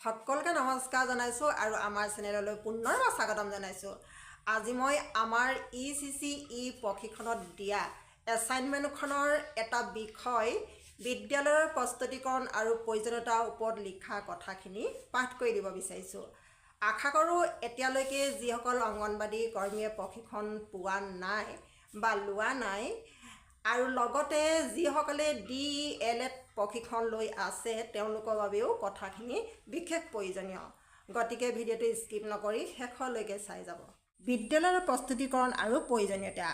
সকলকে নমস্কাৰ জনাইছো আৰু আমাৰ চেনেললৈ পুনৰবাৰ স্বাগতম জনাইছো। আজি মই আমাৰ ECCE প্ৰশিক্ষণত দিয়া এছাইনমেণ্টখনৰ এটা বিষয় বিদ্যালয়ৰ প্ৰস্তুতিকৰণ আৰু প্ৰয়োজনীয়তাৰ ওপৰত লিখা কথাখিনি পাঠ কৰি দিব বিচাৰিছো। আশা কৰোঁ এতিয়ালৈকে যিসকল অংগনবাদী কৰ্মীয়ে প্ৰশিক্ষণ পোৱা নাই বা লোৱা নাই আৰু লগতে যিসকলে DELED প্ৰশিক্ষণ লৈ আছে তেওঁলোকৰ বাবেও কথাখিনি বিশেষ প্ৰয়োজনীয়। গতিকে ভিডিঅ'টো স্কিপ নকৰি শেষলৈকে চাই যাব। বিদ্যালয়ৰ প্ৰস্তুতিকৰণ আৰু প্ৰয়োজনীয়তা।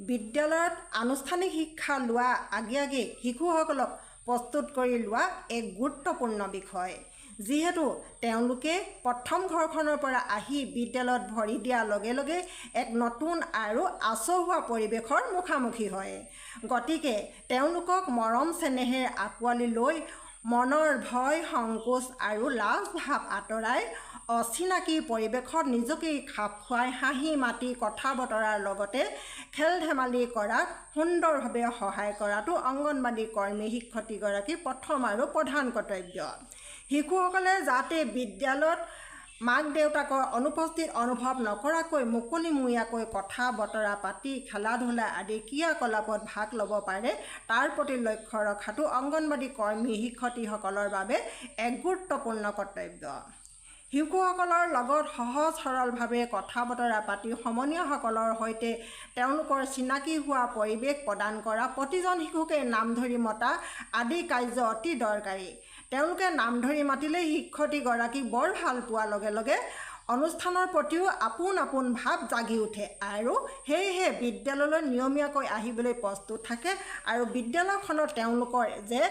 বিদ্যালয়ত আনুষ্ঠানিক শিক্ষা লোৱা আগে শিশুসকলক প্ৰস্তুত কৰি লোৱা এক গুৰুত্বপূৰ্ণ বিষয়। যিহেতু তেওঁলোকে প্ৰথম ঘৰখনৰ পৰা আহি বিদ্যালয়ত ভৰি দিয়াৰ লগে লগে এক নতুন আৰু আচহুৱা পৰিৱেশৰ মুখামুখি হয়। গতিকে তেওঁলোকক মৰম চেনেহে আঁকোৱালি লৈ মনৰ ভয় সংকোচ আৰু লাজ ভাৱ আঁতৰাই অচিনাকি পৰিৱেশত নিজকে খাপ খুৱাই হাঁহি মাতি কথা বতৰাৰ লগতে খেল ধেমালি কৰাত সুন্দৰভাৱে সহায় কৰাটো অংগনবাদী কৰ্মী শিক্ষয়িত্ৰীগৰাকীৰ প্ৰথম আৰু প্ৰধান কৰ্তব্য। শিশুসকলে যাতে বিদ্যালয়ত মাক দেউতাকৰ অনুপস্থিত অনুভৱ নকৰাকৈ মুকলিমূৰীয়াকৈ কথা বতৰা পাতি খেলা ধূলা আদি ক্ৰিয়াকলাপত ভাগ ল'ব পাৰে তাৰ প্ৰতি লক্ষ্য ৰখাটো অংগনবাদী কৰ্মী শিক্ষয়িত্ৰীসকলৰ বাবে এক গুৰুত্বপূৰ্ণ কৰ্তব্য। শিশুসকলৰ লগত সহজ সৰলভাৱে কথা বতৰা পাতি সমনীয়াসকলৰ সৈতে তেওঁলোকৰ চিনাকি হোৱা পৰিৱেশ প্ৰদান কৰা, প্ৰতিজন শিশুকে নাম ধৰি মতা আদি কাৰ্য অতি দৰকাৰী। তেওঁলোকে নাম ধৰি মাতিলে শিক্ষয়িত্ৰীগৰাকীক বৰ ভাল পোৱাৰ লগে লগে অনুষ্ঠানৰ প্ৰতিও আপোন ভাৱ জাগি উঠে আৰু সেয়েহে বিদ্যালয়লৈ নিয়মীয়াকৈ আহিবলৈ প্ৰস্তুত থাকে আৰু বিদ্যালয়খনত তেওঁলোকৰ যে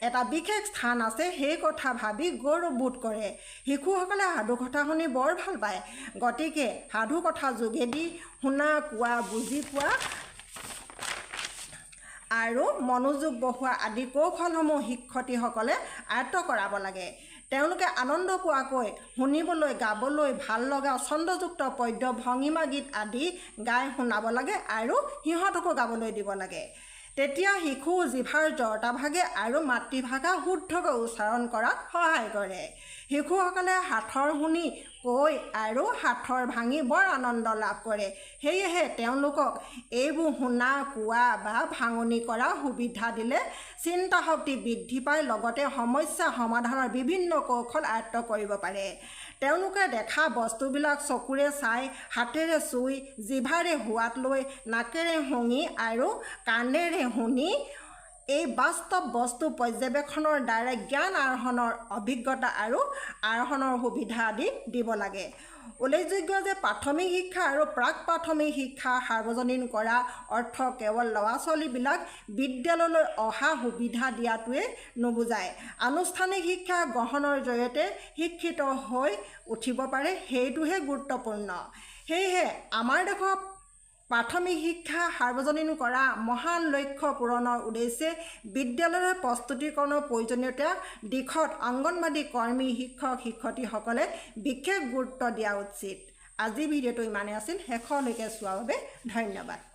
এটা বিশেষ স্থান আছে সেই কথা ভাবি গৌৰৱবোধ কৰে। শিশুসকলে সাধু কথা শুনি বৰ ভাল পায়। গতিকে সাধু কথা যোগেদি শুনা কোৱা বুজি পোৱা আৰু মনোযোগ বঢ়োৱা আদি কৌশলসমূহ শিক্ষয়িত্ৰীসকলে আয়ত্ব কৰাব লাগে। তেওঁলোকে আনন্দ পোৱাকৈ শুনিবলৈ গাবলৈ ভাল লগা ছন্দযুক্ত পদ্য ভংগীমা গীত আদি গাই শুনাব লাগে আৰু সিহঁতকো গাবলৈ দিব লাগে। তেতিয়া শিশু জিভাৰ জৰ্তা ভাগে আৰু মাতৃভাষা শুদ্ধকৈ উচ্চাৰণ কৰাত সহায় কৰে। শিশুসকলে সাঁথৰ শুনি কৈ আৰু সাঁথৰ ভাঙি বৰ আনন্দ লাভ কৰে। সেয়েহে তেওঁলোকক এইবোৰ শুনা কোৱা বা ভাঙনি কৰা সুবিধা দিলে চিন্তা শক্তি বৃদ্ধি পায়, লগতে সমস্যা সমাধানৰ বিভিন্ন কৌশল আয়ত্ব কৰিব পাৰে। তেওঁলোকে দেখা বস্তুবিলাক চকুৰে চাই, হাতেৰে চুই, জিভাৰে সোৱাদ লৈ, নাকেৰে শুঙি আৰু কাণেৰে শুনি এই বাস্তৱ বস্তু পৰ্যবেক্ষণৰ দ্বাৰা জ্ঞান আহৰণৰ অভিজ্ঞতা আৰু আহৰণৰ সুবিধা আদি দিব লাগে। উল্লেখযোগ্য যে প্ৰাথমিক শিক্ষা আৰু প্ৰাক প্ৰাথমিক শিক্ষা সাৰ্বজনীন কৰা অৰ্থ কেৱল ল'ৰা ছোৱালীবিলাক বিদ্যালয়লৈ অহা সুবিধা দিয়াটোৱে নুবুজায়। আনুষ্ঠানিক শিক্ষা গ্ৰহণৰ জৰিয়তে শিক্ষিত হৈ উঠিব পাৰে, সেইটোহে গুৰুত্বপূৰ্ণ। সেয়েহে আমাৰ দেশৰ প্ৰাথমিক শিক্ষা সাৰ্বজনীন কৰা মহান লক্ষ্য পূৰণৰ উদ্দেশ্যে বিদ্যালয়ৰ প্ৰস্তুতিকৰণৰ প্ৰয়োজনীয়তা দিশত অংগনবাদী কৰ্মী শিক্ষক শিক্ষয়িত্ৰীসকলে বিশেষ গুৰুত্ব দিয়া উচিত। আজি ভিডিঅ'টো ইমানেই আছিল। শেষলৈকে চোৱাৰ বাবে ধন্যবাদ।